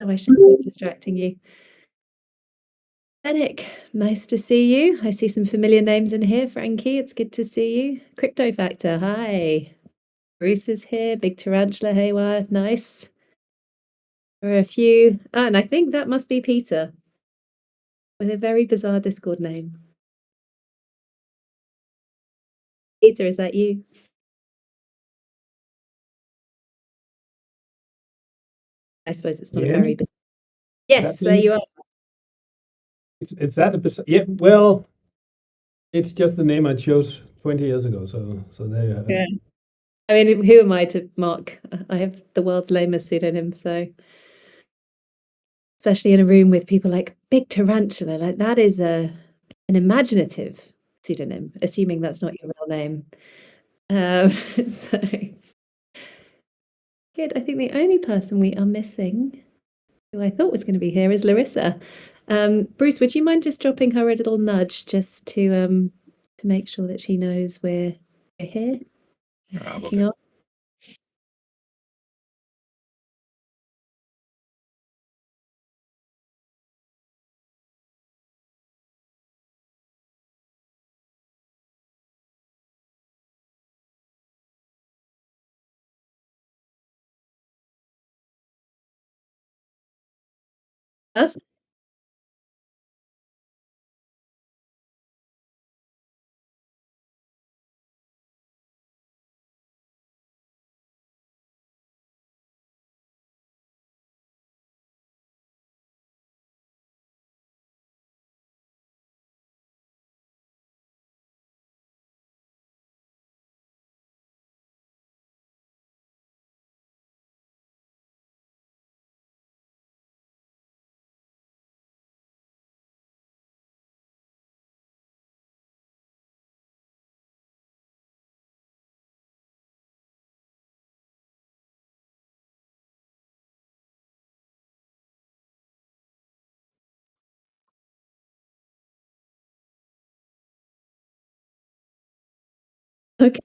Oh, I should stop distracting you. Fennec, nice to see you. I see some familiar names in here. Frankie, it's good to see you. Crypto Factor, hi. Bruce is here. Big Tarantula Haywire, nice. There are a few. Ah, and I think that must be Peter with a very bizarre Discord name. Peter, is that you? I suppose it's not a very bizarre. Yes, there you are. It's that a yeah, well, it's just the name I chose 20 years ago, so there you have it. Yeah. I mean, who am I to mock? I have the world's lamest pseudonym, so especially in a room with people like Big Tarantula, like that is an imaginative pseudonym, assuming that's not your real name. So good. I think the only person we are missing, who I thought was going to be here, is Larissa. Bruce, would you mind just dropping her a little nudge just to make sure that she knows we're here? Kicking off. Huh? Okay.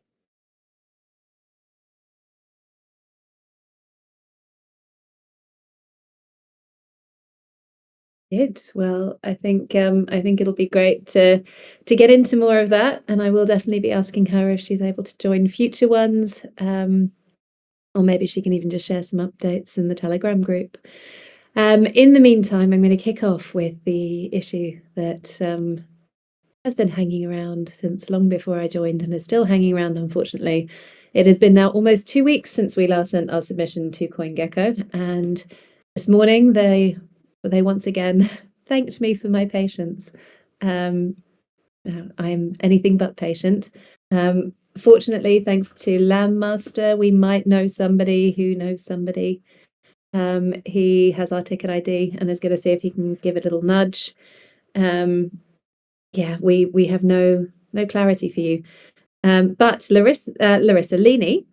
Good. Well, I think it'll be great to get into more of that, and I will definitely be asking her if she's able to join future ones, or maybe she can even just share some updates in the Telegram group. In the meantime, I'm going to kick off with the issue that has been hanging around since long before I joined and is still hanging around, unfortunately. It has been now almost 2 weeks since we last sent our submission to CoinGecko, and this morning they once again thanked me for my patience. I'm anything but patient. Fortunately, thanks to Landmaster, we might know somebody who knows somebody. He has our ticket ID and is going to see if he can give it a little nudge. Yeah, we have no clarity for you. But Larissa Lini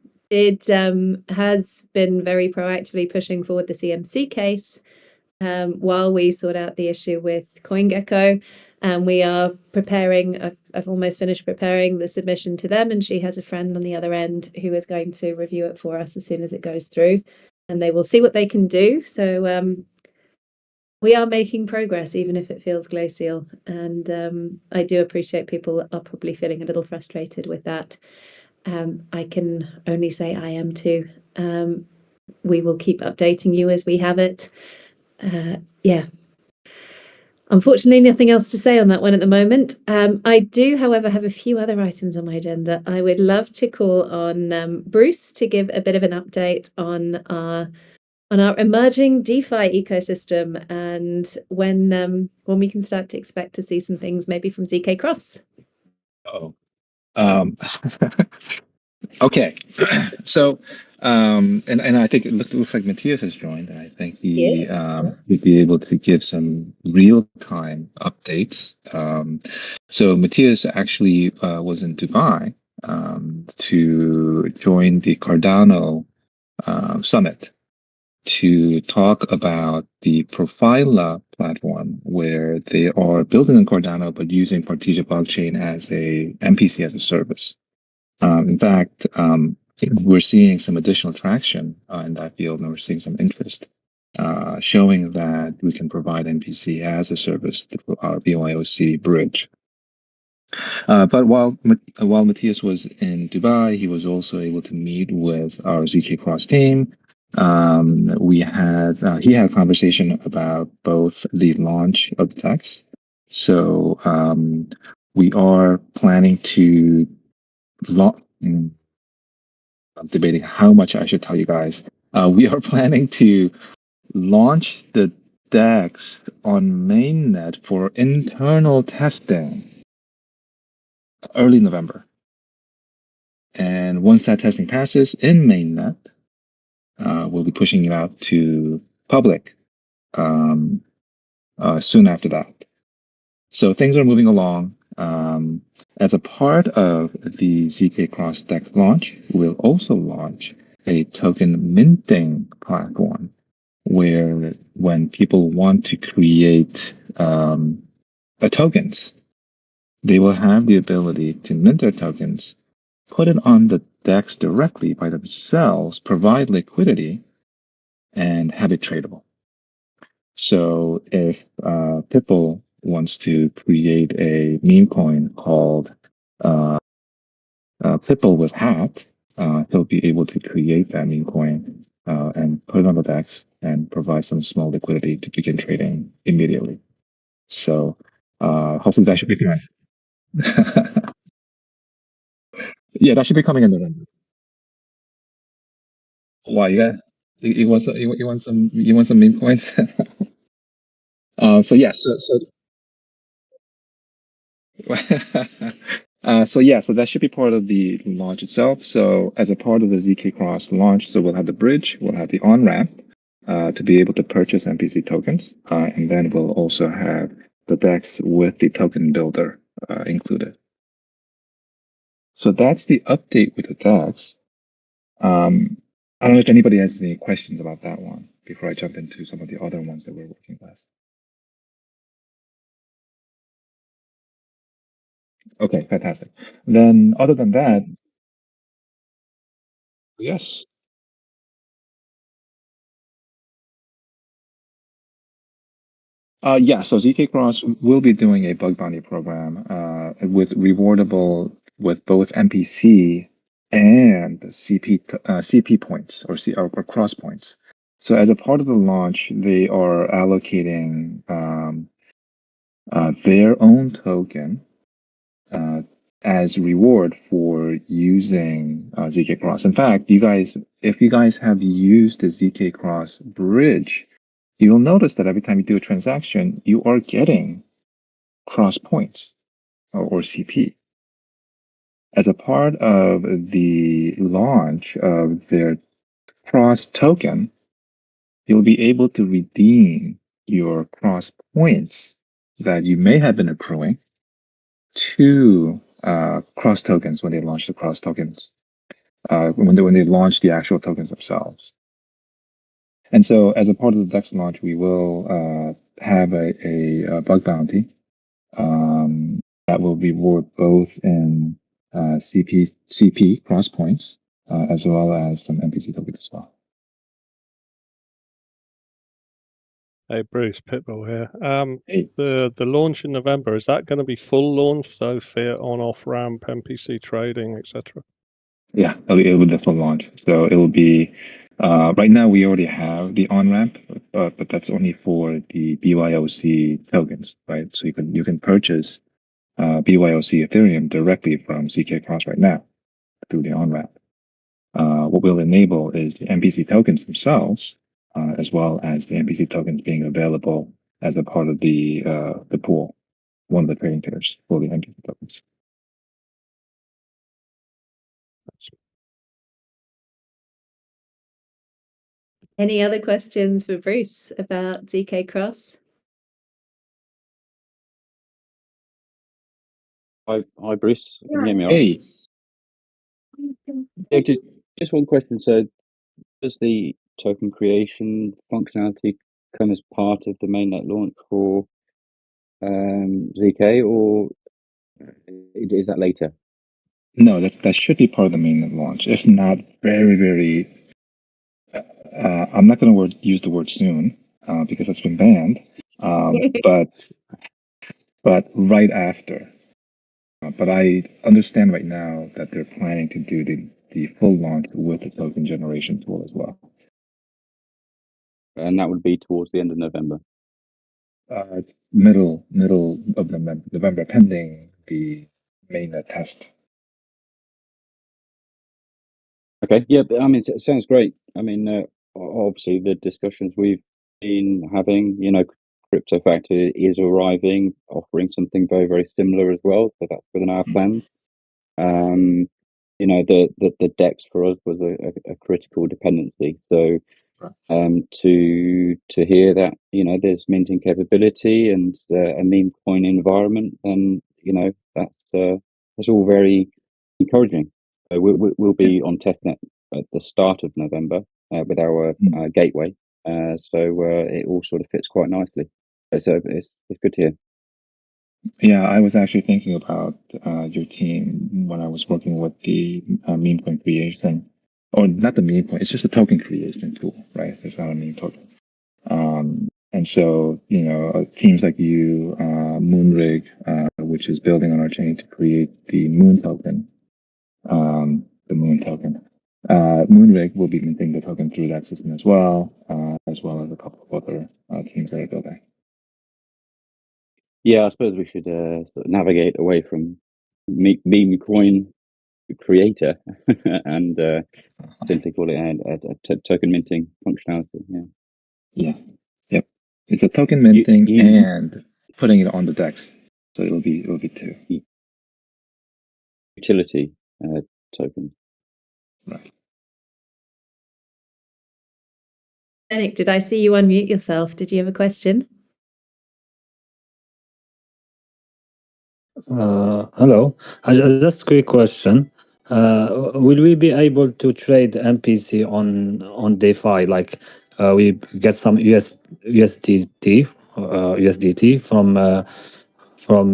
has been very proactively pushing forward the CMC case while we sort out the issue with CoinGecko. We are preparing, I've almost finished preparing the submission to them, and she has a friend on the other end who is going to review it for us as soon as it goes through, and they will see what they can do. So we are making progress, even if it feels glacial. And I do appreciate people are probably feeling a little frustrated with that. I can only say I am too. We will keep updating you as we have it. Yeah. Unfortunately, nothing else to say on that one at the moment. I do, however, have a few other items on my agenda. I would love to call on Bruce to give a bit of an update on our emerging DeFi ecosystem and when we can start to expect to see some things maybe from ZK Cross. Oh, um, okay. So, and I think it looks like Matthias has joined, and I think he'd be able to give some real-time updates. So Matthias actually was in Dubai to join the Cardano summit to talk about the Profila platform, where they are building in Cardano but using Partisia blockchain as a MPC as a service. In fact, we're seeing some additional traction in that field, and we're seeing some interest. showing that we can provide MPC as a service through our BYOC bridge. But while Matthias was in Dubai, he was also able to meet with our ZK Cross team. He had a conversation about both the launch of the DEX. So we are planning to launch. I'm debating how much I should tell you guys. We are planning to launch the DEX on mainnet for internal testing early November. And once that testing passes in mainnet, we'll be pushing it out to public soon after that. So things are moving along. As a part of the ZK Cross DEX launch, we'll also launch a token minting platform where when people want to create tokens, they will have the ability to mint their tokens, put it on the DEX directly by themselves, provide liquidity, and have it tradable. So if Pipple wants to create a meme coin called Pipple with hat, he'll be able to create that meme coin and put it on the DEX and provide some small liquidity to begin trading immediately. So hopefully that should be coming. Yeah, that should be coming in November. Why you want some meme coins? So yeah, so that should be part of the launch itself. So as a part of the ZK Cross launch, so we'll have the bridge, we'll have the on ramp to be able to purchase MPC tokens, and then we'll also have the DEX with the token builder included. So that's the update with the DEX. I don't know if anybody has any questions about that one before I jump into some of the other ones that we're working with. Okay, fantastic. Then other than that, yes. Yeah, so ZK Cross will be doing a bug bounty program with rewardable with both MPC and CP points or cross points. So as a part of the launch, they are allocating their own token as reward for using ZK Cross. In fact, if you guys have used the ZK Cross bridge, you'll notice that every time you do a transaction, you are getting cross points or CP. As a part of the launch of their cross token, you'll be able to redeem your cross points that you may have been accruing to cross tokens when they launch the cross tokens, when they launch the actual tokens themselves. And so as a part of the DEX launch, we will have a bug bounty that will reward both in CP cross points as well as some MPC tokens as well. Hey Bruce, Pitbull here. Hey. The launch in November, is that going to be full launch, so fiat on off ramp, MPC trading, etc.? Yeah, it'll be the full launch. So it will be right now we already have the on ramp, but that's only for the BYOC tokens, right? So you can purchase BYOC Ethereum directly from ZK Cross right now through the on ramp. What we'll enable is the MPC tokens themselves, as well as the MPC tokens being available as a part of the pool, one of the trading pairs for the MPC tokens. Any other questions for Bruce about ZK Cross? Hi, Bruce. Can you hear me all right? Hey, Yeah, just one question. So, does the token creation functionality come as part of the mainnet launch for ZK, or is that later? no, that should be part of the mainnet launch. If not, very, very I'm not going to use the word soon because it's been banned, but right after. But I understand right now that they're planning to do the full launch with the token generation tool as well. And that would be towards the end of November. Middle of November, pending the mainnet test. Okay, yeah, but, I mean, it sounds great. I mean, obviously the discussions we've been having, Crypto Factor is arriving, offering something very, very similar as well. So that's within our plans. The DEX for us was a critical dependency. So to hear that there's minting capability and a meme coin environment, then that's all very encouraging. So we'll be on testnet at the start of November with our gateway. So it all sort of fits quite nicely. So it's good to hear. Yeah, I was actually thinking about your team when I was working with the meme coin creation, or not the meme coin. It's just a token creation tool, right? It's not a meme token. And so, teams like you, Moonrig, which is building on our chain to create the Moon token, the Moon token. Moonrig will be minting the token through that system as well as a couple of other teams that are building. Yeah, I suppose we should sort of navigate away from meme coin creator and simply call it a token minting functionality. Yeah. Yeah. Yep. It's a token minting and putting it on the DEX, so it'll be two. Utility token. Right. Nick, did I see you unmute yourself? Did you have a question? Hello. Just a quick question. Will we be able to trade MPC on DeFi? Like we get some USDT from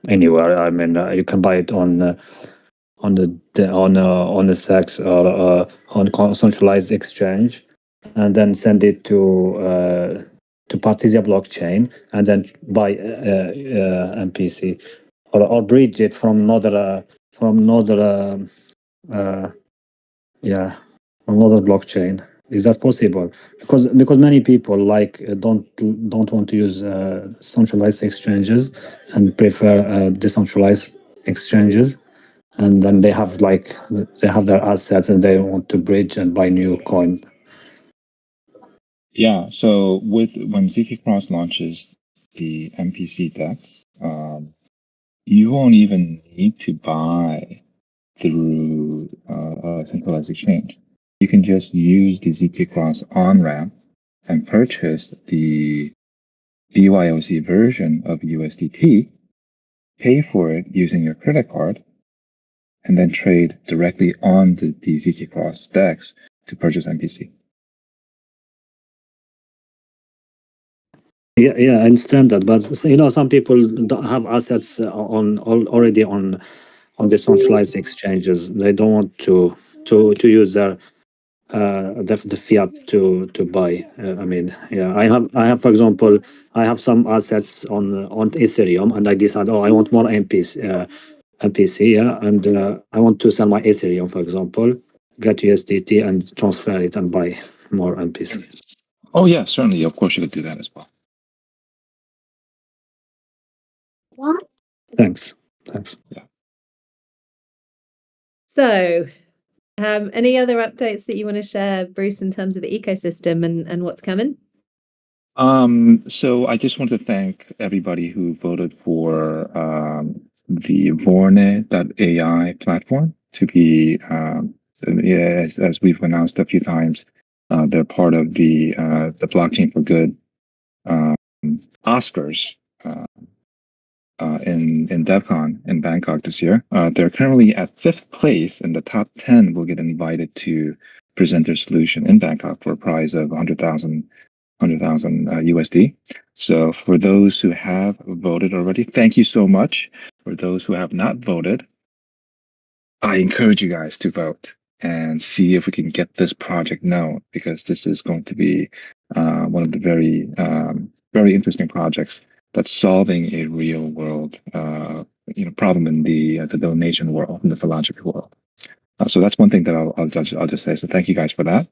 anywhere. I mean, you can buy it on the SEX or on centralized exchange, and then send it to Partisia blockchain, and then buy MPC, or bridge it from another blockchain. Is that possible? Because many people don't want to use centralized exchanges and prefer decentralized exchanges, and then they have their assets and they want to bridge and buy new coin. Yeah. So when ZK Cross launches the MPC DEX, you won't even need to buy through a centralized exchange. You can just use the ZK Cross on ramp and purchase the BYOC version of USDT, pay for it using your credit card, and then trade directly on the ZK Cross DEX to purchase MPC. Yeah, I understand that, but some people don't have assets already on the centralized exchanges. They don't want to use their the fiat to buy. I mean, yeah, I have, for example, I have some assets on Ethereum, and I decide, I want more MPC, yeah, and I want to sell my Ethereum, for example, get USDT and transfer it and buy more MPC. Oh yeah, certainly. Of course, you could do that as well. Thanks. Yeah. So, any other updates that you want to share, Bruce, in terms of the ecosystem and what's coming? So I just want to thank everybody who voted for the Vorne.ai platform to be, as we've announced a few times, they're part of the Blockchain for Good Oscars in DevCon in Bangkok this year. They're currently at 5th place, and the top 10 will get invited to present their solution in Bangkok for a prize of 100,000 USD. So for those who have voted already, thank you so much. For those who have not voted, I encourage you guys to vote. and see if we can get this project known, because this is going to be one of the very interesting projects that's solving a real world problem in the donation world, in the philanthropy world. So that's one thing that I'll just say. So thank you guys for that.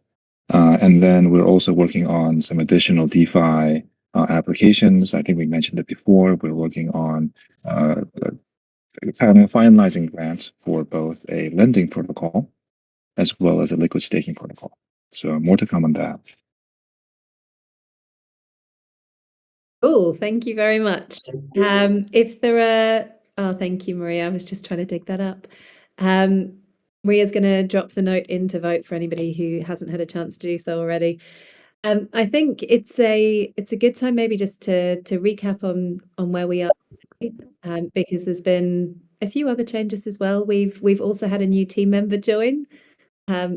And then we're also working on some additional DeFi applications. I think we mentioned it before. We're working on finalizing grants for both a lending protocol as well as a liquid staking protocol. So more to come on that. Cool, thank you very much. If there are, oh, thank you, Maria. I was just trying to dig that up. Maria's going to drop the note in to vote for anybody who hasn't had a chance to do so already. I think it's a good time maybe just to recap on where we are today, because there's been a few other changes as well. We've also had a new team member join.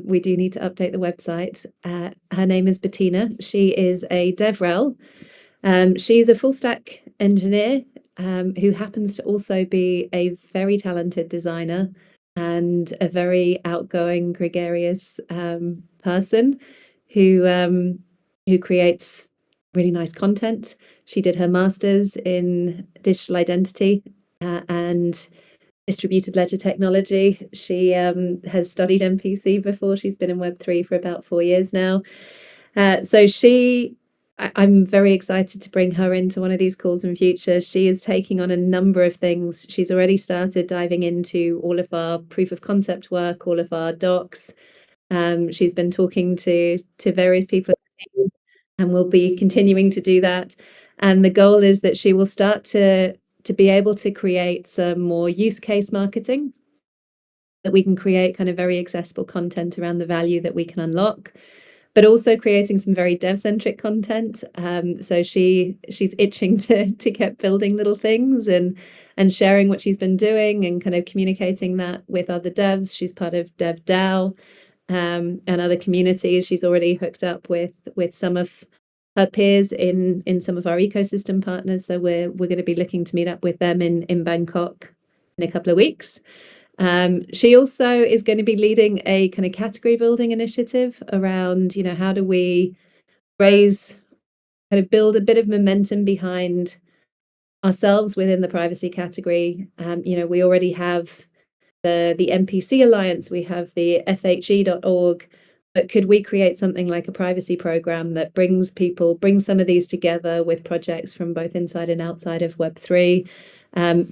We do need to update the website. Her name is Bettina. She is a DevRel. She's a full stack engineer who happens to also be a very talented designer and a very outgoing, gregarious person who creates really nice content. She did her master's in digital identity and distributed ledger technology. She has studied MPC before. She's been in Web3 for about 4 years now. So I'm very excited to bring her into one of these calls in future. She is taking on a number of things. She's already started diving into all of our proof of concept work, all of our docs. She's been talking to various people and will be continuing to do that. And the goal is that she will start to be able to create some more use case marketing, that we can create kind of very accessible content around the value that we can unlock, but also creating some very dev-centric content. So she's itching to get building little things and sharing what she's been doing and kind of communicating that with other devs. She's part of DevDAO and other communities. She's already hooked up with some of her peers in some of our ecosystem partners. So we're going to be looking to meet up with them in Bangkok in a couple of weeks. She also is going to be leading a kind of category building initiative around, how do we kind of build a bit of momentum behind ourselves within the privacy category. We already have the MPC Alliance, we have the FHE.org, but could we create something like a privacy program that brings some of these together with projects from both inside and outside of Web3,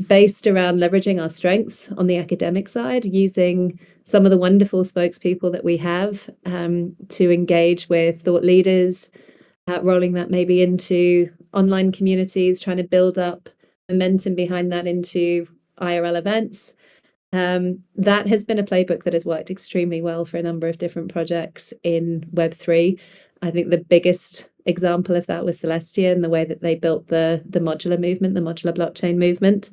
based around leveraging our strengths on the academic side, using some of the wonderful spokespeople that we have to engage with thought leaders, rolling that maybe into online communities, trying to build up momentum behind that into IRL events. That has been a playbook that has worked extremely well for a number of different projects in Web3. I think the biggest example of that was Celestia and the way that they built the modular movement, the modular blockchain movement.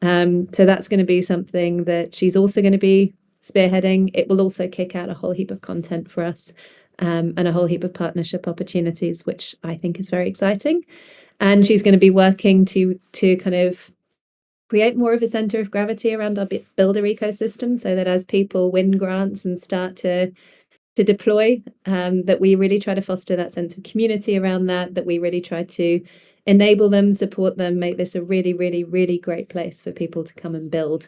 So that's going to be something that she's also going to be spearheading. It will also kick out a whole heap of content for us and a whole heap of partnership opportunities, which I think is very exciting. And she's going to be working to kind of create more of a center of gravity around our builder ecosystem, so that as people win grants and start to deploy, that we really try to foster that sense of community around that we really try to enable them, support them, make this a really, really, really great place for people to come and build.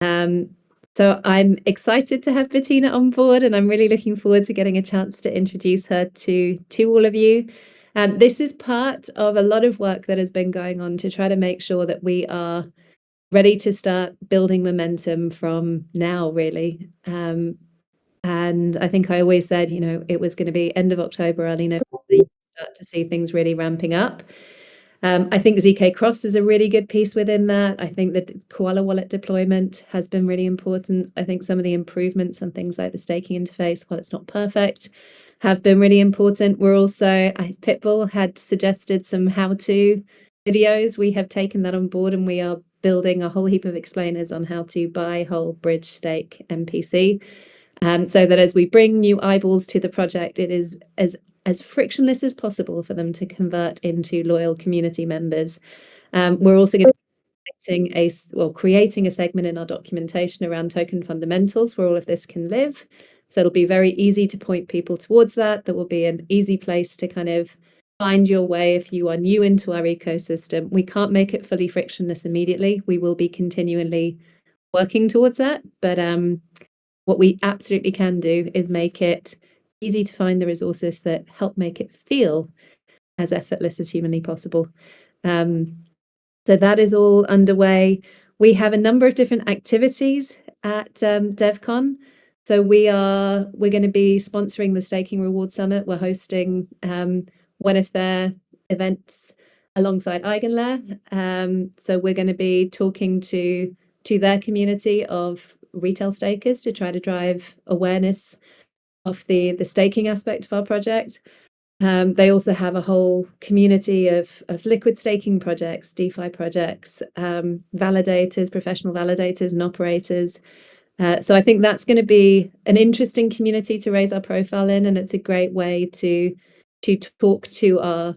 So I'm excited to have Bettina on board, and I'm really looking forward to getting a chance to introduce her to all of you. This is part of a lot of work that has been going on to try to make sure that we are ready to start building momentum from now, really. And I think I always said, it was going to be end of October, early November, you start to see things really ramping up. I think ZK Cross is a really good piece within that. I think the Koala Wallet deployment has been really important. I think some of the improvements on things like the staking interface, while it's not perfect, have been really important. We're also, Pitbull had suggested some how-to videos. We have taken that on board, and we are building a whole heap of explainers on how to buy, hold, bridge, stake MPC, so that as we bring new eyeballs to the project, it is as frictionless as possible for them to convert into loyal community members. We're also going to be creating a segment in our documentation around token fundamentals where all of this can live, So it'll be very easy to point people towards that. There will be an easy place to kind of find your way if you are new into our ecosystem. We can't make it fully frictionless immediately. We will be continually working towards that. But what we absolutely can do is make it easy to find the resources that help make it feel as effortless as humanly possible. So that is all underway. We have a number of different activities at DevCon. So we're going to be sponsoring the Staking Reward Summit. We're hosting one of their events alongside Eigenlayer. So we're going to be talking to their community of retail stakers to try to drive awareness of the staking aspect of our project. They also have a whole community of liquid staking projects, DeFi projects, validators, professional validators and operators. So I think that's going to be an interesting community to raise our profile in, and it's a great way to talk to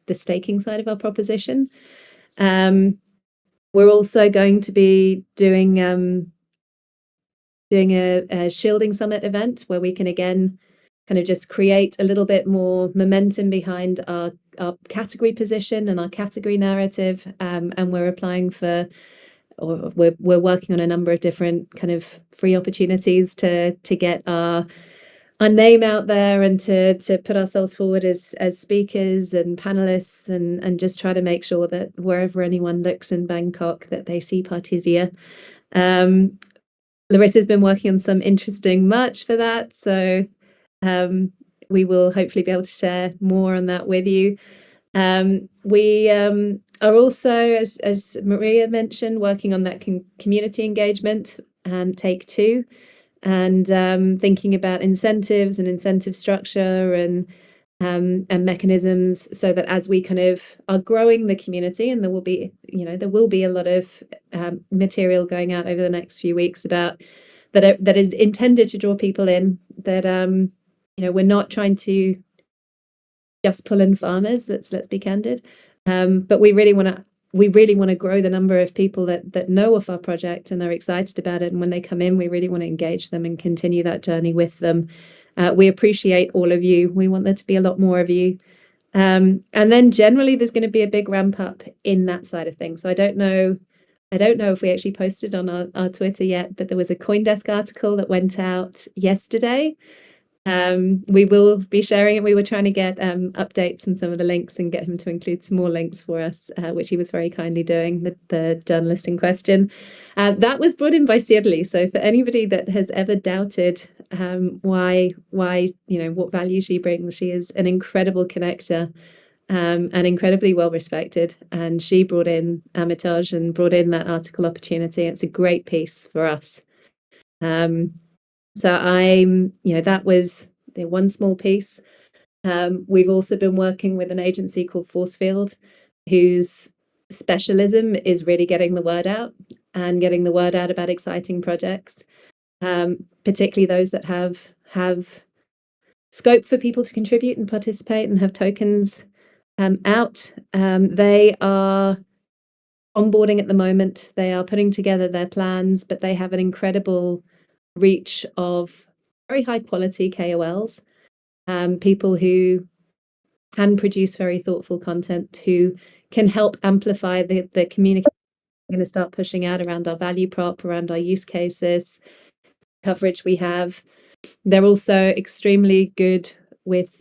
the staking side of our proposition. We're also going to be doing a shielding summit event where we can again kind of just create a little bit more momentum behind our category position and our category narrative, and we're applying for, or we're working on a number of different kind of free opportunities to get our name out there and to put ourselves forward as speakers and panelists, and just try to make sure that wherever anyone looks in Bangkok that they see Partisia. Larissa's been working on some interesting merch for that, so we will hopefully be able to share more on that with you. We are also, as Maria mentioned, working on that community engagement, take 2, and thinking about incentives and incentive structure and mechanisms, so that as we kind of are growing the community, and there will be a lot of material going out over the next few weeks about that is intended to draw people in, that we're not trying to just pull in farmers, let's be candid, but we really want to grow the number of people that know of our project and are excited about it, and when they come in, we really want to engage them and continue that journey with them. We appreciate all of you. We want there to be a lot more of you, and then generally there's going to be a big ramp up in that side of things. So I don't know if we actually posted on our Twitter yet, but there was a CoinDesk article that went out yesterday. We will be sharing it. We were trying to get updates on some of the links and get him to include some more links for us, which he was very kindly doing, the journalist in question. That was brought in by Shirley. So for anybody that has ever doubted why what value she brings, she is an incredible connector, and incredibly well respected. And she brought in Amitage and brought in that article opportunity. It's a great piece for us. So that was the one small piece. We've also been working with an agency called Forcefield, whose specialism is really getting the word out about exciting projects, particularly those that have scope for people to contribute and participate and have tokens out. They are onboarding at the moment. They are putting together their plans, but they have an incredible reach of very high quality KOLs, people who can produce very thoughtful content, who can help amplify the communication we're going to start pushing out around our value prop, around our use cases, coverage we have. They're also extremely good with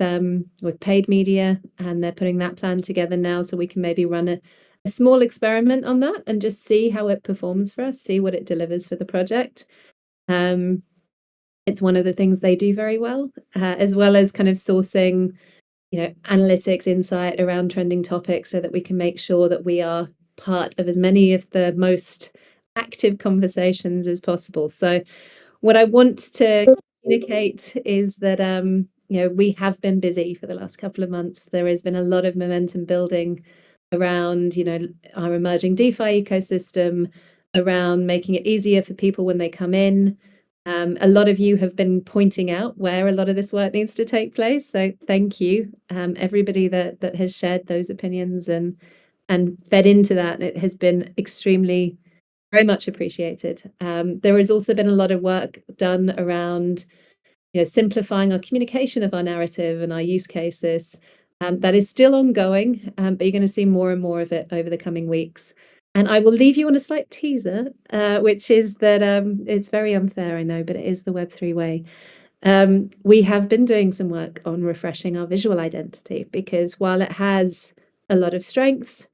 paid media, and they're putting that plan together now, so we can maybe run a small experiment on that and just see how it performs for us, see what it delivers for the project. It's one of the things they do very well, as well as kind of sourcing, analytics insight around trending topics, so that we can make sure that we are part of as many of the most active conversations as possible. So what I want to communicate is that we have been busy for the last couple of months. There has been a lot of momentum building around our emerging DeFi ecosystem, around making it easier for people when they come in. A lot of you have been pointing out where a lot of this work needs to take place, so thank you, everybody that has shared those opinions and fed into that. It has been extremely, very much appreciated. There has also been a lot of work done around simplifying our communication of our narrative and our use cases. That is still ongoing, but you're going to see more and more of it over the coming weeks. And I will leave you on a slight teaser, which is that it's very unfair, I know, but it is the Web3 way. We have been doing some work on refreshing our visual identity, because while it has a lot of strengths,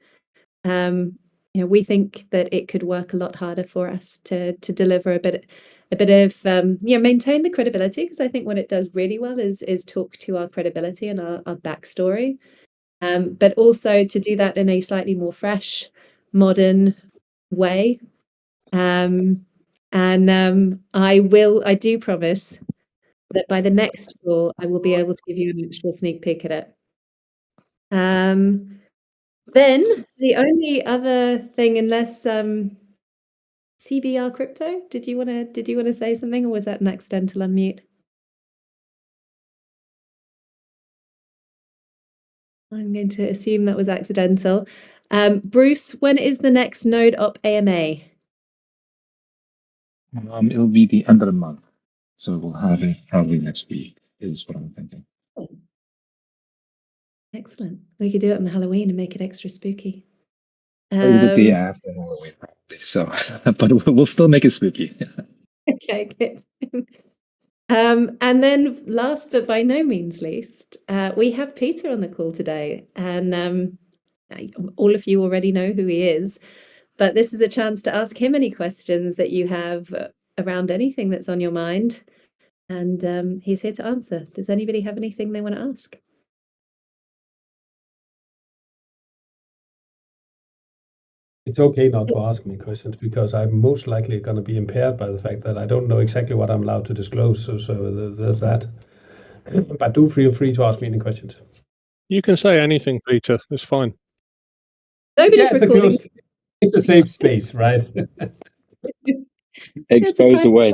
we think that it could work a lot harder for us to deliver a bit of maintain the credibility, because I think what it does really well is talk to our credibility and our backstory, but also to do that in a slightly more fresh, modern way. I do promise that by the next call I will be able to give you an actual sneak peek at it. Then the only other thing, unless CBR Crypto, did you want to say something, or was that an accidental unmute? I'm going to assume that was accidental. Bruce, when is the next Node Up AMA? It'll be the end of the month, so we'll have it probably next week, is what I'm thinking. Excellent. We could do it on Halloween and make it extra spooky. Maybe the day after Halloween, probably. So, but we'll still make it spooky. Okay, good. And then last but by no means least, we have Peter on the call today, and all of you already know who he is, but this is a chance to ask him any questions that you have around anything that's on your mind, and he's here to answer. Does anybody have anything they want to ask? It's okay not to ask me questions, because I'm most likely going to be impaired by the fact that I don't know exactly what I'm allowed to disclose. So there's that. But do feel free to ask me any questions. You can say anything, Peter. It's fine. Nobody's recording. It's a safe space, right? Expose away.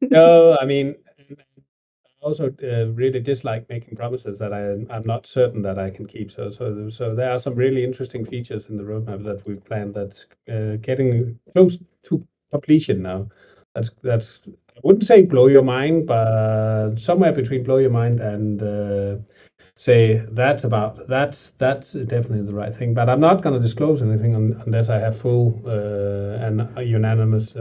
No, I mean, I also really dislike making promises that I'm not certain that I can keep. So there are some really interesting features in the roadmap that we've planned that's getting close to completion now. That's I wouldn't say blow your mind, but somewhere between blow your mind and say that's definitely the right thing. But I'm not going to disclose anything unless I have full and unanimous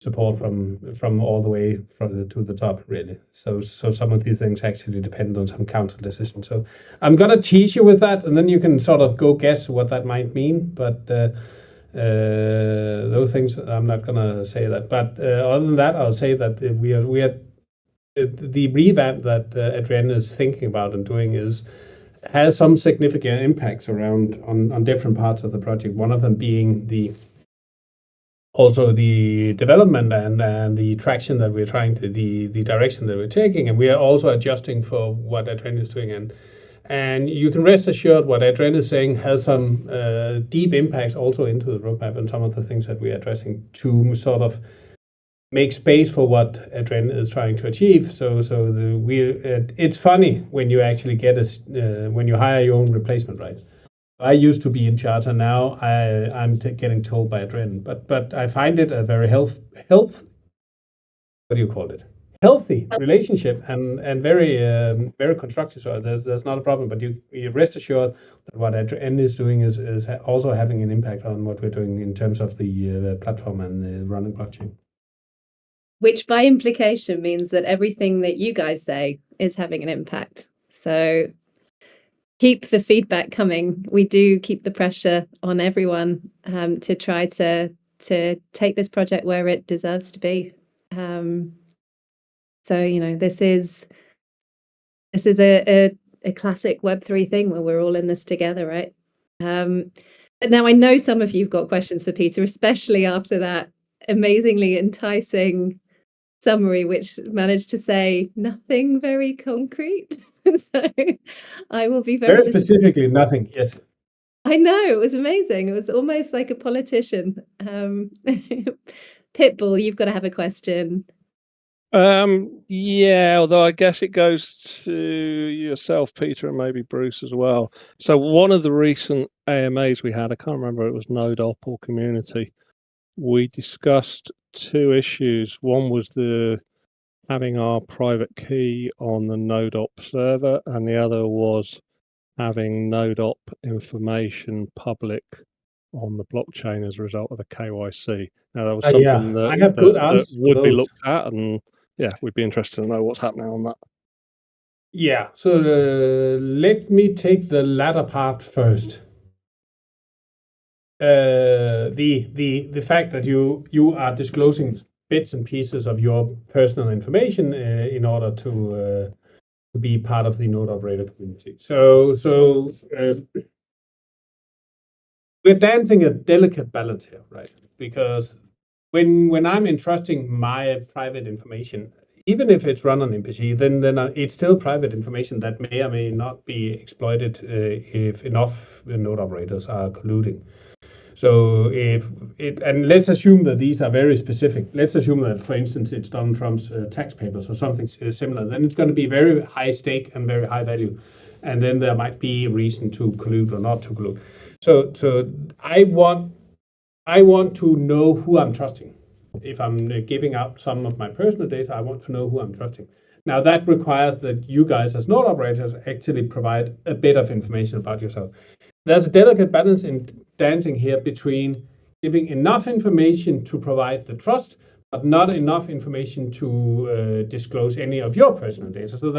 support from all the way to the top, really. So some of these things actually depend on some council decisions. So I'm gonna tease you with that, and then you can sort of go guess what that might mean. But those things, I'm not gonna say that. But other than that, I'll say that we are the revamp that Adrienne is thinking about and doing has some significant impacts around on different parts of the project. One of them being also the development and the traction that we're trying to the direction that we're taking, and we are also adjusting for what Adrienne is doing, and you can rest assured what Adrienne is saying has some deep impacts also into the roadmap and some of the things that we're addressing to sort of make space for what Adrienne is trying to achieve. It's funny when you actually get when you hire your own replacement, right? I used to be in charge, and now I'm getting told by Adrienne. But I find it a very health. What do you call it? Healthy relationship and very very constructive. So there's not a problem. But you rest assured that what Adrienne is doing is also having an impact on what we're doing in terms of the platform and the running blockchain. Which by implication means that everything that you guys say is having an impact. So keep the feedback coming. We do keep the pressure on everyone to try to take this project where it deserves to be. So this is a classic Web3 thing where we're all in this together, right? But now I know some of you've got questions for Peter, especially after that amazingly enticing summary, which managed to say nothing very concrete. So I will be very specifically nothing. Yes, I know, it was amazing. It was almost like a politician. Pitbull, you've got to have a question. Yeah, although I guess it goes to yourself, Peter, and maybe Bruce as well. So one of the recent AMAs we had, I can't remember if it was Node Op or Community, we discussed two issues. One was the having our private key on the NodeOp server, and the other was having NodeOp information public on the blockchain as a result of the KYC. Now, that was something I have good that answers for would be those. looked at, and yeah, we'd be interested to know what's happening on that. Yeah, so let me take the latter part first. The fact that you are disclosing bits and pieces of your personal information in order to be part of the node operator community. So we're dancing a delicate balance here, right? Because when I'm entrusting my private information, even if it's run on MPC, then it's still private information that may or may not be exploited if enough node operators are colluding. So and let's assume that these are very specific. Let's assume that, for instance, it's Donald Trump's tax papers or something similar. Then it's going to be very high stake and very high value, and then there might be reason to collude or not to collude. So I want to know who I'm trusting. If I'm giving out some of my personal data, I want to know who I'm trusting. Now that requires that you guys as node operators actually provide a bit of information about yourself. There's a delicate balance in dancing here between giving enough information to provide the trust, but not enough information to disclose any of your personal data. So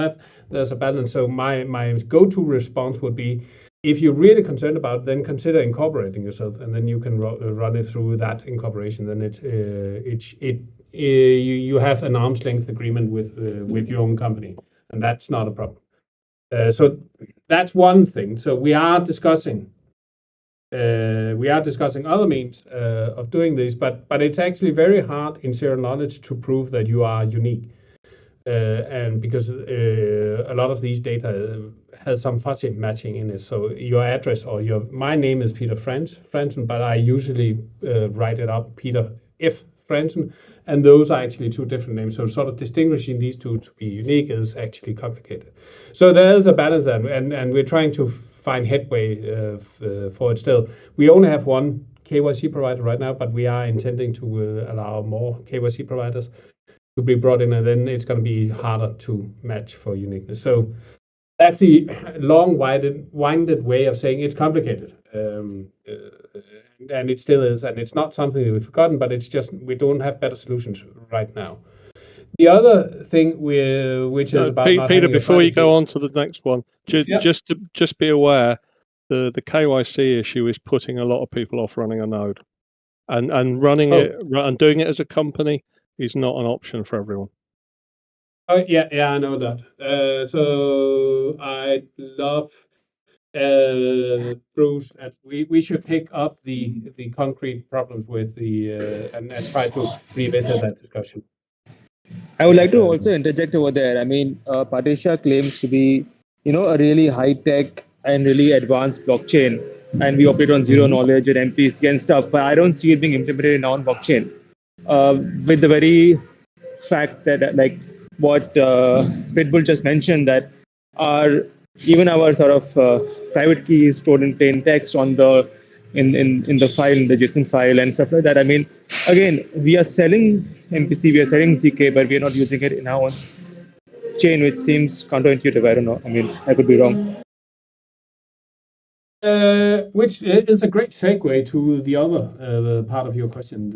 there's a balance. So my go-to response would be, if you're really concerned about it, then consider incorporating yourself, and then you can run it through that incorporation. Then you have an arm's length agreement with your own company, and that's not a problem. So that's one thing. So we are discussing other means of doing this, but it's actually very hard in zero knowledge to prove that you are unique, and because a lot of these data has some fuzzy matching in it. So your address or my name is Peter Fransen, but I usually write it up Peter F. Fransen, and those are actually two different names. So sort of distinguishing these two to be unique is actually complicated. So there is a balance there, and we're trying to find headway for it still. We only have one KYC provider right now, but we are intending to allow more KYC providers to be brought in, and then it's going to be harder to match for uniqueness. So that's the long-winded way of saying it's complicated. And it still is, and it's not something that we've forgotten, but it's just we don't have better solutions right now. The other thing which is about Peter, before you go on to the next one, just be aware the KYC issue is putting a lot of people off running a node, and running it and doing it as a company is not an option for everyone. Oh yeah, I know that. So I love Bruce. We should pick up the concrete problems with the and try to revisit that discussion. I would like to also interject over there. I mean, Partisia claims to be, a really high tech and really advanced blockchain, and we operate on zero knowledge and MPC and stuff. But I don't see it being implemented in our blockchain. With the very fact that, like what Pitbull just mentioned, that even our sort of private key is stored in plain text on the in the file, in the JSON file and stuff like that. I mean, again, we are selling MPC, we are selling ZK, but we are not using it in our own chain, which seems counterintuitive. I don't know. I mean, I could be wrong. Which is a great segue to the other part of your question,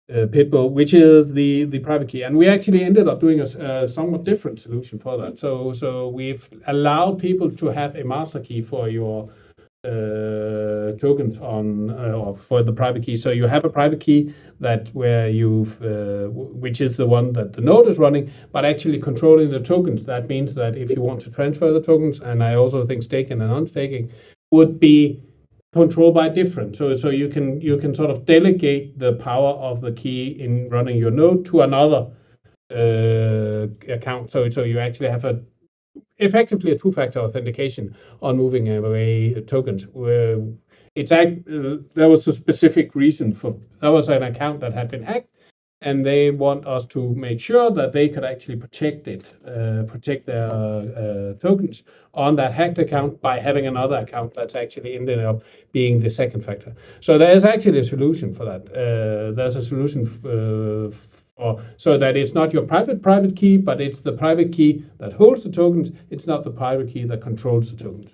Pitbull, which is the private key, and we actually ended up doing a somewhat different solution for that. So we've allowed people to have a master key for your tokens or for the private key. So you have a private key which is the one that the node is running, but actually controlling the tokens. That means that if you want to transfer the tokens, and I also think staking and unstaking would be controlled by different. So you can sort of delegate the power of the key in running your node to another account. So you actually have effectively a two-factor authentication on moving away tokens. There was a specific reason for that. Was an account that had been hacked, and they want us to make sure that they could actually protect their tokens on that hacked account by having another account that's actually ended up being the second factor. So there is actually a solution for that. There's a solution or so that it's not your private key, but it's the private key that holds the tokens. It's not the private key that controls the tokens.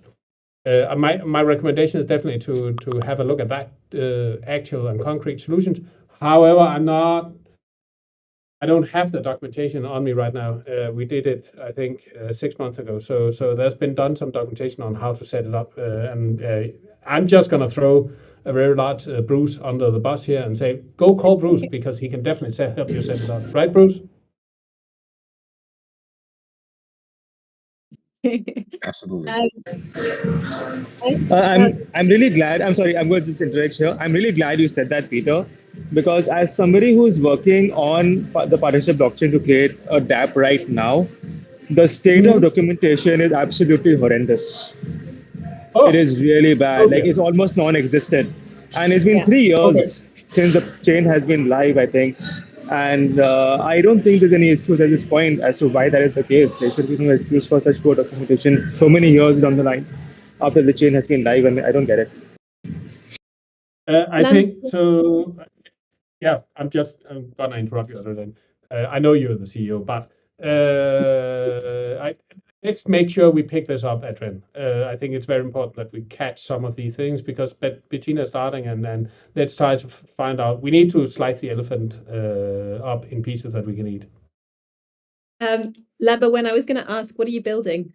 My recommendation is definitely to have a look at that actual and concrete solutions. However, I don't have the documentation on me right now. We did it, I think, 6 months ago. So there's been done some documentation on how to set it up, and I'm just going to throw a very large Bruce under the bus here and say, go call Bruce, because he can definitely help you set it up. Right, Bruce? Absolutely. I'm really glad. I'm sorry. I'm going to just interject here. I'm really glad you said that, Peter, because as somebody who is working on the Partisia blockchain to create a DApp right now, the state of documentation is absolutely horrendous. Oh, It is really bad. Like okay. it's almost non-existent, and it's been Yeah. 3 years since the chain has been live, I think. And I don't think there's any excuse at this point as to why that is the case. There should be no excuse for such poor documentation so many years down the line after the chain has been live. I mean, I don't get it. I think so. Yeah, I'm gonna interrupt you, Adrienne. I know you're the CEO, but let's make sure we pick this up, Adrienne. I think it's very important that we catch some of these things, because Bettina is starting, and then let's try to find out. We need to slice the elephant up in pieces that we can eat. Lamba, when I was going to ask, what are you building?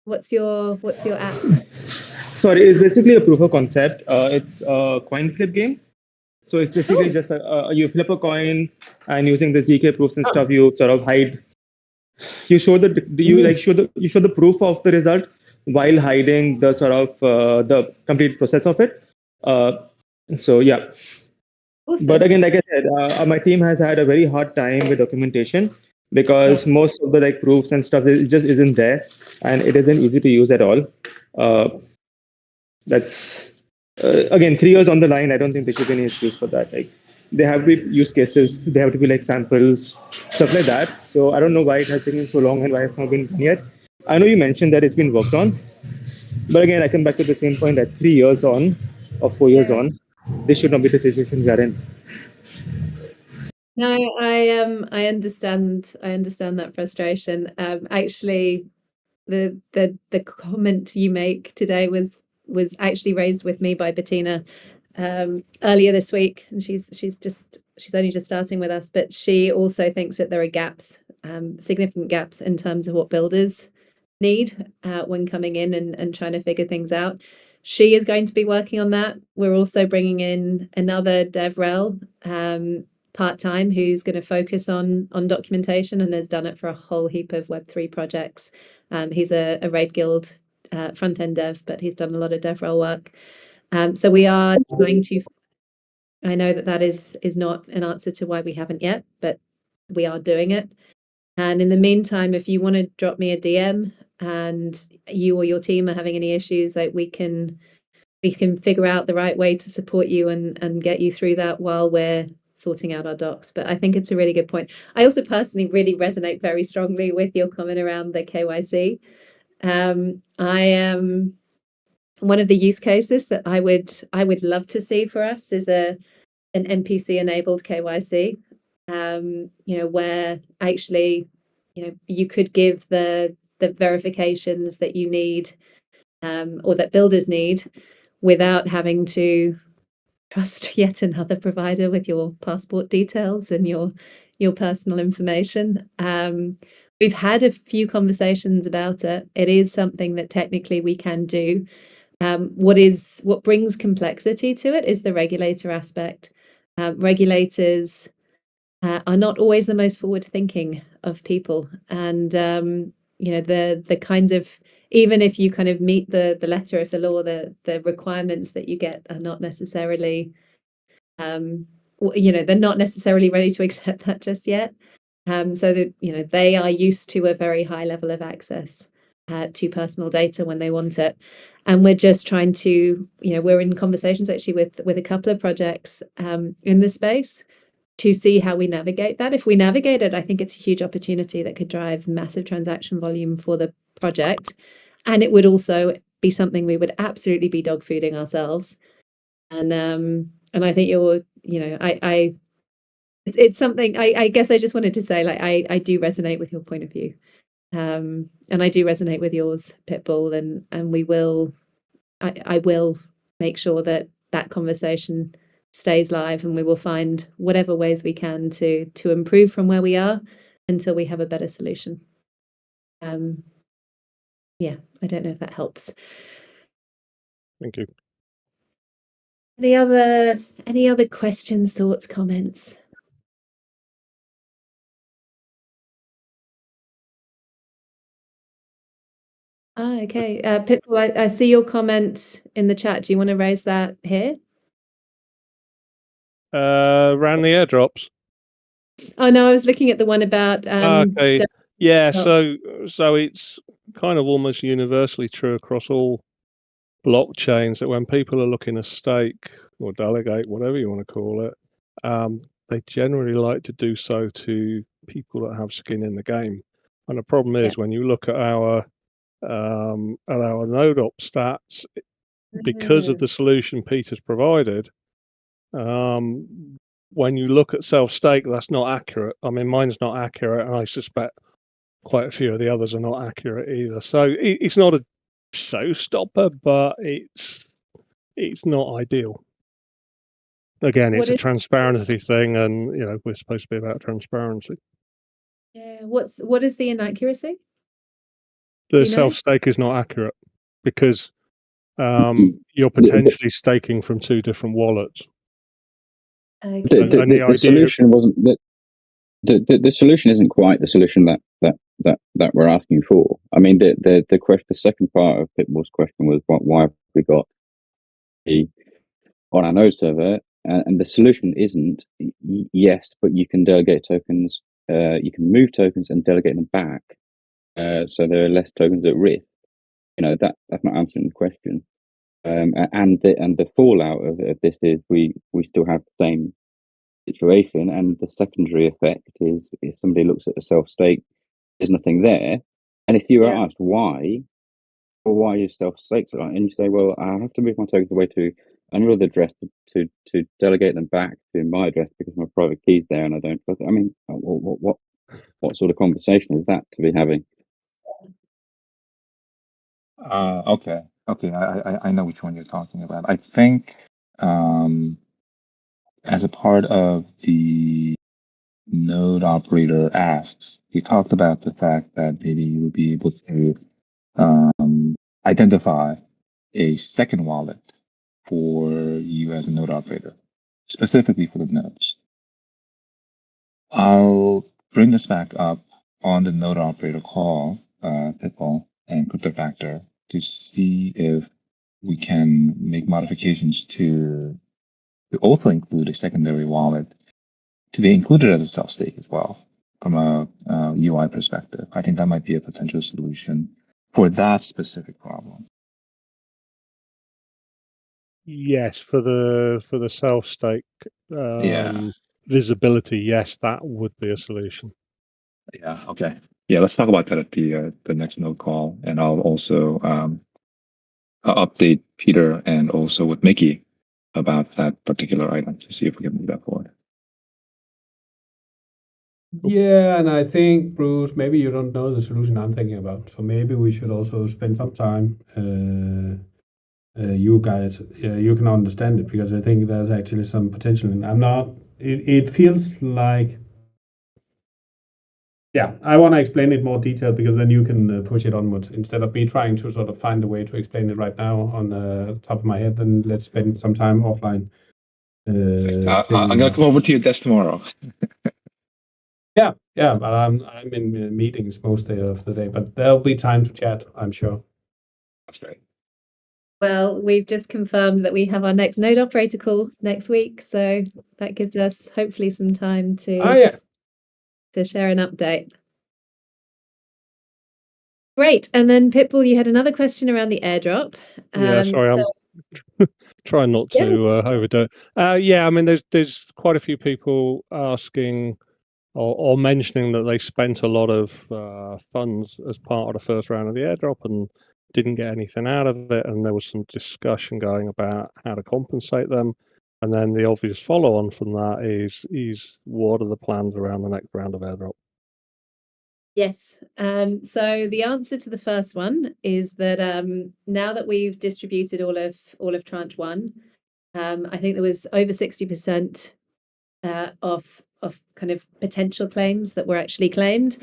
What's your app? Sorry, it's basically a proof of concept. It's a coin flip game. So it's basically just you flip a coin, and using the ZK proofs and stuff, you sort of hide. You show the proof of the result while hiding the sort of the complete process of it. So yeah. Awesome. But again, like I said, my team has had a very hard time with documentation, because most of the like proofs and stuff, it just isn't there, and it isn't easy to use at all. That's again 3 years on the line. I don't think there should be any excuse for that. Like they have to be use cases, they have to be like samples, stuff like that. So I don't know why it has taken so long and why it's not been done yet. I know you mentioned that it's been worked on, but again, I come back to the same point that 3 years on or 4 years on, this should not be the situation we are in. No, I understand that frustration. Actually, the comment you make today was actually raised with me by Bettina earlier this week, and she's only just starting with us, but she also thinks that there are gaps, significant gaps in terms of what builders need when coming in and trying to figure things out. She is going to be working on that. We're also bringing in another DevRel part-time who's going to focus on documentation and has done it for a whole heap of Web3 projects. He's a Raid Guild front-end dev, but he's done a lot of DevRel work. So we are trying to, I know that is not an answer to why we haven't yet, but we are doing it. And in the meantime, if you want to drop me a DM and you or your team are having any issues, like we can figure out the right way to support you and get you through that while we're sorting out our docs. But I think it's a really good point. I also personally really resonate very strongly with your comment around the KYC. I am one of the use cases that I would love to see for us is an NPC enabled KYC. Where actually, you could give the verifications that you need or that builders need without having to trust yet another provider with your passport details and your personal information. We've had a few conversations about it. It is something that technically we can do. What brings complexity to it is the regulator aspect. Regulators are not always the most forward thinking of people, and the kinds of, even if you kind of meet the letter of the law, the requirements that you get are not necessarily they're not necessarily ready to accept that just yet. So that they are used to a very high level of access to personal data when they want it, and we're just trying to we're in conversations actually with a couple of projects in this space to see how we navigate that. If we navigate it, I think it's a huge opportunity that could drive massive transaction volume for the project. And it would also be something we would absolutely be dog fooding ourselves. And I think it's something I guess I just wanted to say, like, I do resonate with your point of view. And I do resonate with yours, Pitbull, and I will make sure that conversation stays live, and we will find whatever ways we can to improve from where we are until we have a better solution. Yeah, I don't know if that helps. Thank you. Any other questions, thoughts, comments? Okay. Pitbull, I see your comment in the chat. Do you want to raise that here? Around the airdrops. Oh no, I was looking at the one about Okay. Yeah, airdrops. so it's kind of almost universally true across all blockchains that when people are looking to stake or delegate, whatever you want to call it, they generally like to do so to people that have skin in the game. And the problem is when you look at our node op stats, because of the solution Peter's provided, when you look at self-stake, that's not accurate. I mean, mine's not accurate, and I suspect quite a few of the others are not accurate either. So it's not a showstopper, but it's not ideal. Again, it's a transparency thing, and we're supposed to be about transparency. Yeah. What is the inaccuracy? The self-stake is not accurate because you're potentially staking from two different wallets. Okay. The solution wasn't that. The solution isn't quite the solution that we're asking for. I mean, the second part of Pitbull's question was why have we got on our node server, and the solution isn't yes, but you can delegate tokens, you can move tokens and delegate them back, so there are less tokens at risk. That's not answering the question. And the fallout of this is we still have the same situation, and the secondary effect is if somebody looks at the self-stake, there's nothing there, and if you are asked why is self-stake so, and you say, well, I have to move my tokens away to another address to delegate them back to my address because my private key's there and I don't trust it. I mean, what sort of conversation is that to be having? Okay. I know which one you're talking about. I think as a part of the node operator asks, he talked about the fact that maybe you would be able to identify a second wallet for you as a node operator, specifically for the nodes. I'll bring this back up on the node operator call, Pitbull and CryptoFactor, to see if we can make modifications to also include a secondary wallet to be included as a self-stake as well from a UI perspective. I think that might be a potential solution for that specific problem. Yes, for the self-stake visibility, yes, that would be a solution. Yeah. Okay. Yeah. Let's talk about that at the next node call, and I'll also update Peter and also with Mickey about that particular item to see if we can move that forward. Yeah, and I think, Bruce, maybe you don't know the solution I'm thinking about. So maybe we should also spend some time, you guys, you can understand it, because I think there's actually some potential. And it feels like, yeah, I want to explain it more detailed because then you can push it onwards instead of me trying to sort of find a way to explain it right now on the top of my head. Then let's spend some time offline. I'm gonna come over to your desk tomorrow. Yeah, but I'm in meetings most of the day, but there'll be time to chat, I'm sure. That's great. Well, we've just confirmed that we have our next node operator call next week, so that gives us hopefully some time to share an update. Great. And then Pitbull, you had another question around the airdrop. Yeah, sorry, I'm trying not to overdo it. Yeah, I mean, there's quite a few people asking or mentioning that they spent a lot of funds as part of the first round of the airdrop and didn't get anything out of it, and there was some discussion going about how to compensate them. And then the obvious follow-on from that is what are the plans around the next round of airdrop? Yes. So the answer to the first one is that now that we've distributed all of tranche one, I think there was over 60% of kind of potential claims that were actually claimed,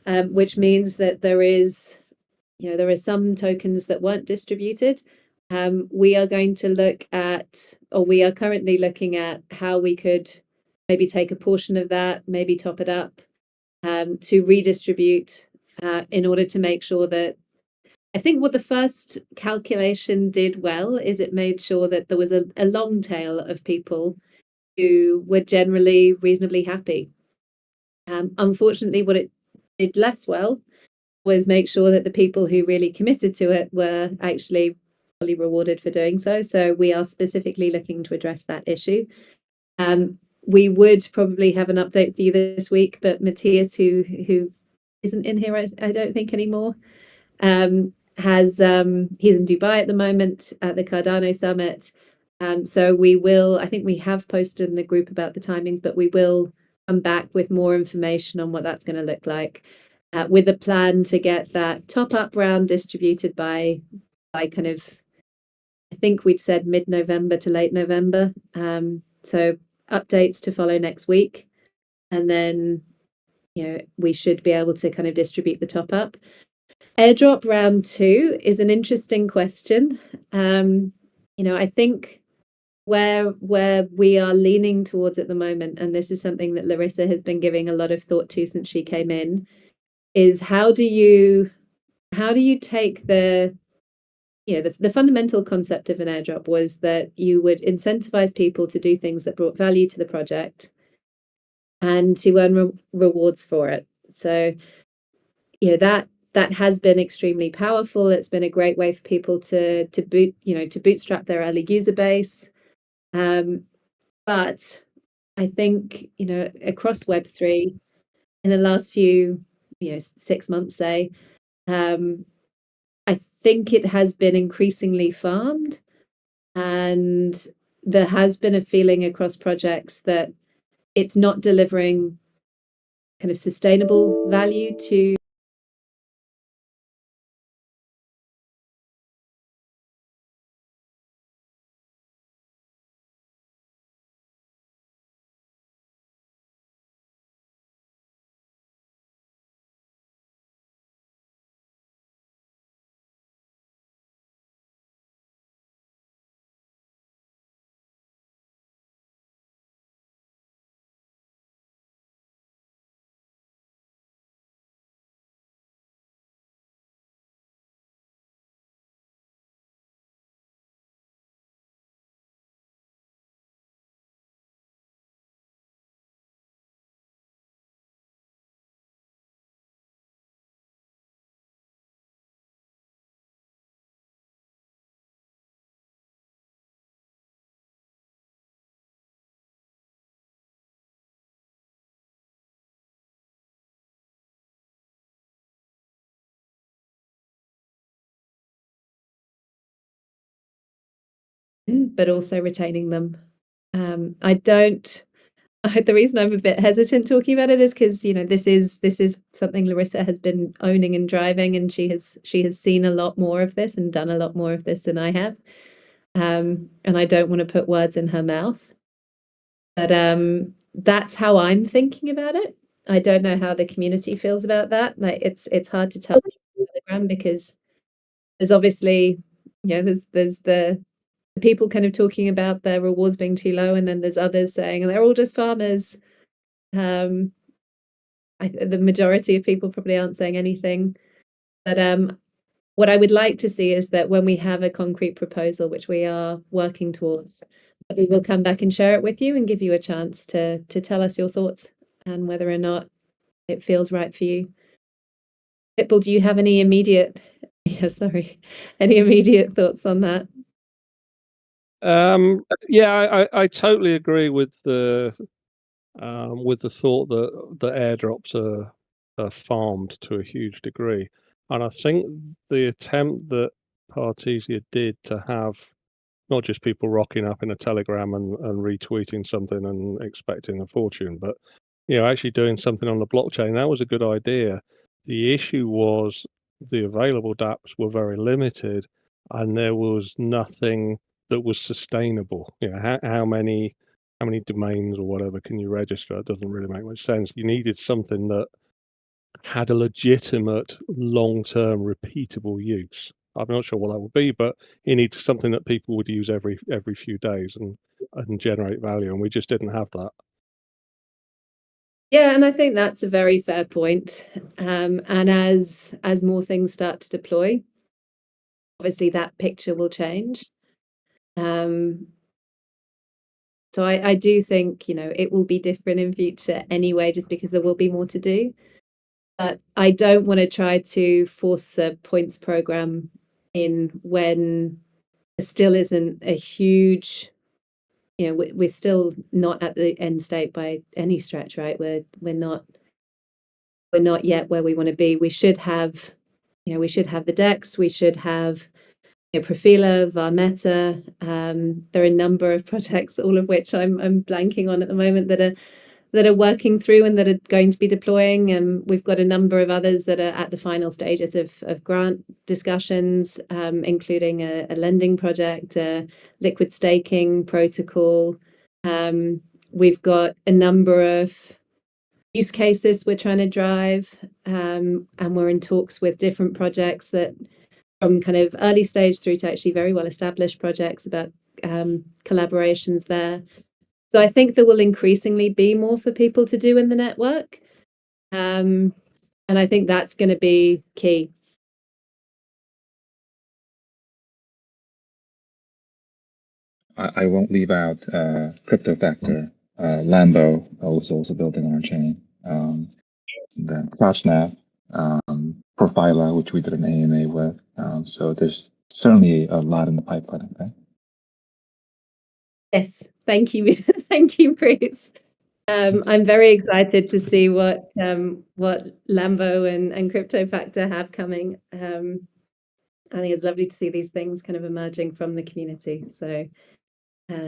which means that there is some tokens that weren't distributed. We are going to look at, or we are currently looking at how we could maybe take a portion of that, maybe top it up, to redistribute in order to make sure that, I think what the first calculation did well is it made sure that there was a long tail of people who were generally reasonably happy. Unfortunately, what it did less well was make sure that the people who really committed to it were actually fully rewarded for doing so. So we are specifically looking to address that issue. We would probably have an update for you this week, but Matthias, who isn't in here, I don't think anymore, he's in Dubai at the moment at the Cardano Summit. So I think we have posted in the group about the timings, but we will come back with more information on what that's going to look like, with a plan to get that top-up round distributed by kind of, I think we'd said mid-November to late November. So updates to follow next week, and then we should be able to kind of distribute the top-up. Airdrop round 2 is an interesting question. I think where we are leaning towards at the moment, and this is something that Larissa has been giving a lot of thought to since she came in, is how do you take the fundamental concept of an airdrop was that you would incentivize people to do things that brought value to the project and to earn rewards for it. So that has been extremely powerful. It's been a great way for people to bootstrap their early user base. But I think across Web3 in the last few 6 months, say, I think it has been increasingly farmed, and there has been a feeling across projects that it's not delivering kind of sustainable value to but also retaining them. The reason I'm a bit hesitant talking about it is because this is something Larissa has been owning and driving, and she has seen a lot more of this and done a lot more of this than I have, and I don't want to put words in her mouth, but that's how I'm thinking about it. I don't know how the community feels about that. Like it's hard to tell on Telegram because there's obviously there's the people kind of talking about their rewards being too low, and then there's others saying they're all just farmers. The majority of people probably aren't saying anything, but what I would like to see is that when we have a concrete proposal, which we are working towards, we will come back and share it with you and give you a chance to tell us your thoughts and whether or not it feels right for you. Pitbull, do you have any immediate thoughts on that? Yeah, I totally agree with the thought that the airdrops are farmed to a huge degree, and I think the attempt that Partisia did to have not just people rocking up in a Telegram and retweeting something and expecting a fortune, but actually doing something on the blockchain. That was a good idea. The issue was the available dApps were very limited, and there was nothing that was sustainable. How many domains or whatever can you register? It doesn't really make much sense. You needed something that had a legitimate, long-term, repeatable use. I'm not sure what that would be, but you need something that people would use every few days and generate value, and we just didn't have that. Yeah, and I think that's a very fair point. And as more things start to deploy, obviously that picture will change. So I do think, it will be different in future anyway, just because there will be more to do. But I don't want to try to force a points program in when there still isn't a huge, we're still not at the end state by any stretch, right? We're not yet where we want to be. We should have, we should have the DEX, we should have Profila, Varmeta. There are a number of projects, all of which I'm blanking on at the moment, that are working through and that are going to be deploying. And we've got a number of others that are at the final stages of grant discussions, including a lending project, a liquid staking protocol. We've got a number of use cases we're trying to drive, and we're in talks with different projects that, from kind of early stage through to actually very well established projects, about collaborations there. So I think there will increasingly be more for people to do in the network. And I think that's going to be key. I won't leave out Crypto Factor. Lambo was also building on our chain. The CrossNav, Profila, which we did an AMA with. So there's certainly a lot in the pipeline, I think. Yes, thank you. Thank you, Bruce. I'm very excited to see what Lambo and Crypto Factor have coming. I think it's lovely to see these things kind of emerging from the community. So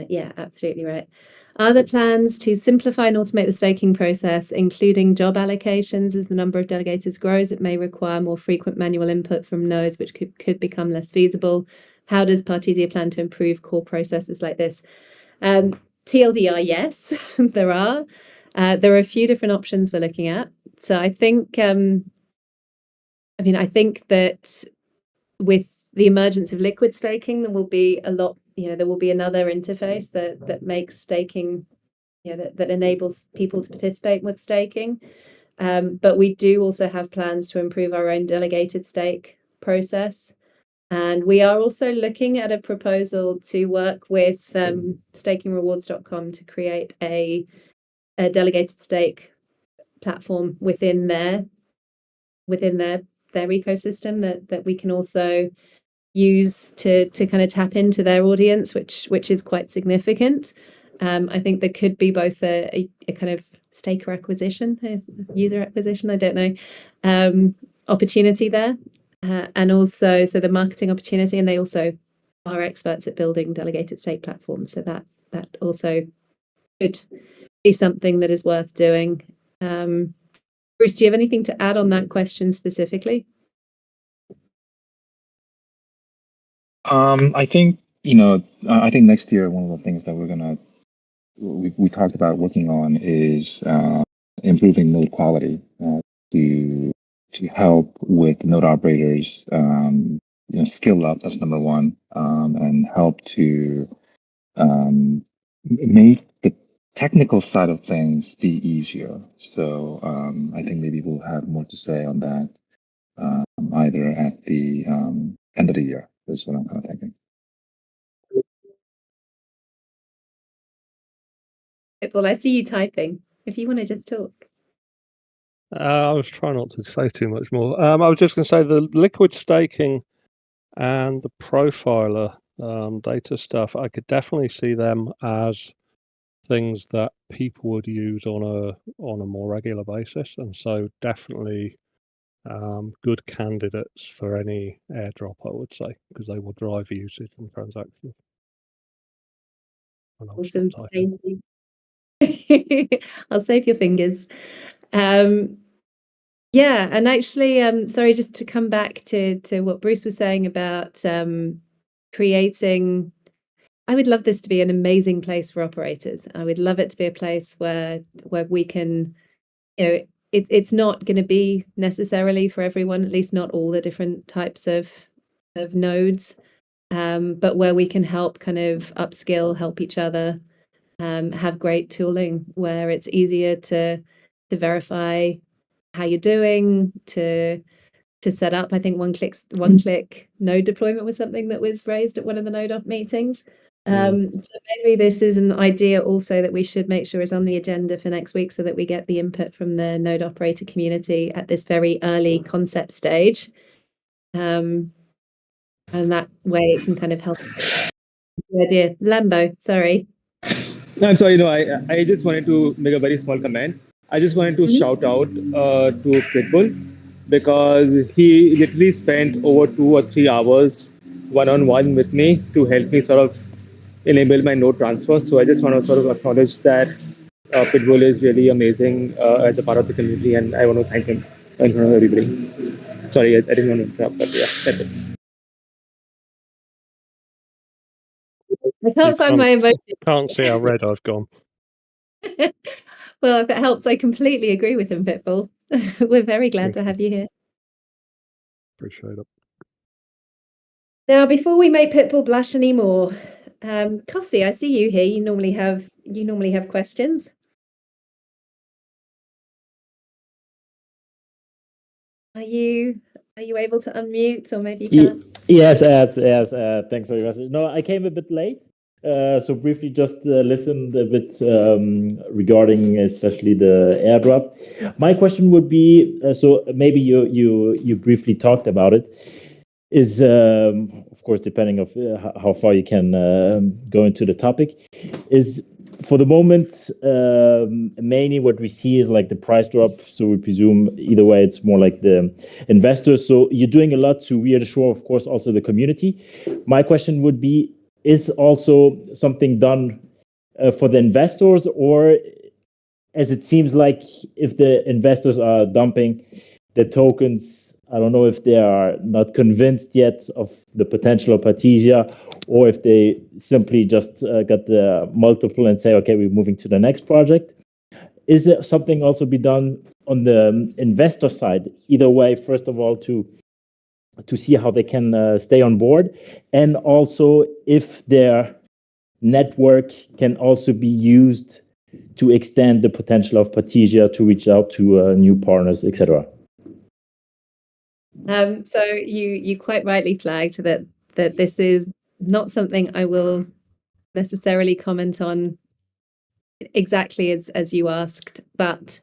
yeah, absolutely right. Are there plans to simplify and automate the staking process, including job allocations? As the number of delegators grows, it may require more frequent manual input from nodes, which could become less feasible. How does Partisia plan to improve core processes like this? TLDR, yes, there are. There are a few different options we're looking at. So I think, I think that with the emergence of liquid staking, there will be a lot, there will be another interface that makes staking, that enables people to participate with staking. But we do also have plans to improve our own delegated stake process. And we are also looking at a proposal to work with stakingrewards.com to create a delegated stake platform within their ecosystem that we can also use to kind of tap into their audience, which is quite significant. I think there could be both a kind of staker acquisition, user acquisition, I don't know, opportunity there. And also, so the marketing opportunity, and they also are experts at building delegated stake platforms. So that also could be something that is worth doing. Bruce, do you have anything to add on that question specifically? I think, I think next year, one of the things that we talked about working on is improving node quality to help with node operators, skill up. That's number one, and help to make the technical side of things be easier. So I think maybe we'll have more to say on that either at the end of the year. Is what I'm kind of thinking. Well, I see you typing. If you want to just talk. I was trying not to say too much more. I was just going to say the liquid staking and the profiler data stuff, I could definitely see them as things that people would use on a more regular basis, and so definitely good candidates for any airdrop, I would say, because they will drive usage and transactions. Awesome. Thank you. I'll save your fingers. Yeah, and actually, sorry, just to come back to what Bruce was saying about creating. I would love this to be an amazing place for operators. I would love it to be a place where we can, it's not going to be necessarily for everyone, at least not all the different types of nodes, but where we can help kind of upskill, help each other, have great tooling where it's easier to verify how you're doing, to set up. I think one click node deployment was something that was raised at one of the node up meetings. So maybe this is an idea also that we should make sure is on the agenda for next week, so that we get the input from the node operator community at this very early concept stage. And that way it can kind of help the idea. Lambo, sorry. No, I'm sorry. No, I just wanted to make a very small comment. I just wanted to shout out to Pitbull, because he literally spent over 2 or 3 hours one-on-one with me to help me sort of enable my node transfer. So I just want to sort of acknowledge that Pitbull is really amazing as a part of the community, and I want to thank him in front of everybody. Sorry, I didn't want to interrupt, but yeah, that's it. I can't find my emotion. Can't see how red I've gone. Well, if it helps, I completely agree with him, Pitbull. We're very glad to have you here. Appreciate it. Now, before we make Pitbull blush anymore, Kossi, I see you here. You normally have questions. Are you able to unmute, or maybe you can't? Yes. Thanks very much. No, I came a bit late, so briefly just listened a bit regarding especially the airdrop. My question would be, so maybe you briefly talked about it. Is of course depending of how far you can go into the topic. Is for the moment, mainly what we see is like the price drop. So we presume either way, it's more like the investors. So you're doing a lot to reassure, of course, also the community. My question would be, is also something done for the investors, or as it seems like if the investors are dumping the tokens, I don't know if they are not convinced yet of the potential of Partisia, or if they simply just got the multiple and say, okay, we're moving to the next project. Is there something also be done on the investor side? Either way, first of all, to see how they can stay on board, and also if their network can also be used to extend the potential of Partisia to reach out to new partners, etc. So you quite rightly flagged that this is not something I will necessarily comment on exactly as you asked, but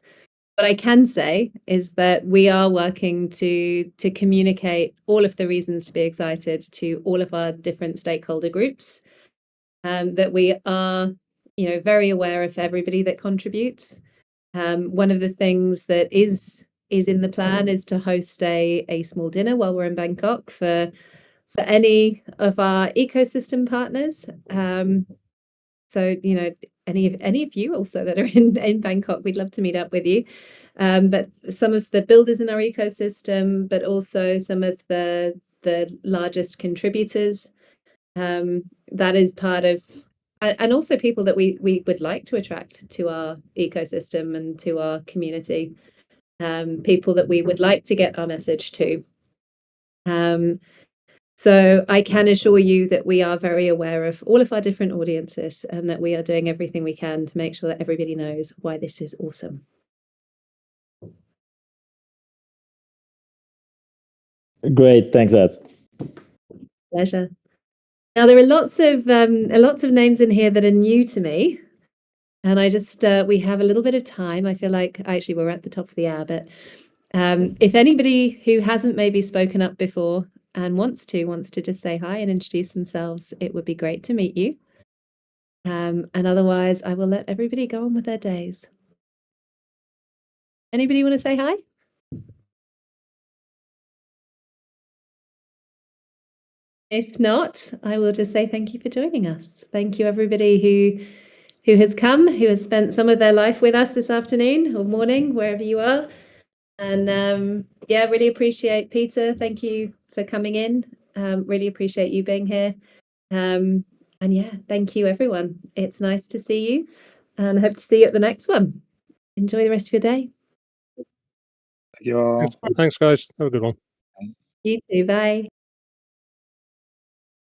what I can say is that we are working to communicate all of the reasons to be excited to all of our different stakeholder groups, that we are very aware of everybody that contributes. One of the things that is in the plan is to host a small dinner while we're in Bangkok for any of our ecosystem partners. So any of you also that are in Bangkok, we'd love to meet up with you. But some of the builders in our ecosystem, but also some of the largest contributors. That is part of, and also people that we would like to attract to our ecosystem and to our community. People that we would like to get our message to. So I can assure you that we are very aware of all of our different audiences, and that we are doing everything we can to make sure that everybody knows why this is awesome. Great, thanks, Ed. Pleasure. Now there are lots of names in here that are new to me, and I just we have a little bit of time. I feel like actually we're at the top of the hour, but if anybody who hasn't maybe spoken up before and wants to just say hi and introduce themselves, it would be great to meet you. And otherwise, I will let everybody go on with their days. Anybody want to say hi? If not, I will just say thank you for joining us. Thank you, everybody who has come, who has spent some of their life with us this afternoon or morning, wherever you are. And yeah, really appreciate Peter. Thank you for coming in. Really appreciate you being here. And yeah, thank you, everyone. It's nice to see you, and hope to see you at the next one. Enjoy the rest of your day. Thank you all. Thanks, guys. Have a good one. You too. Bye.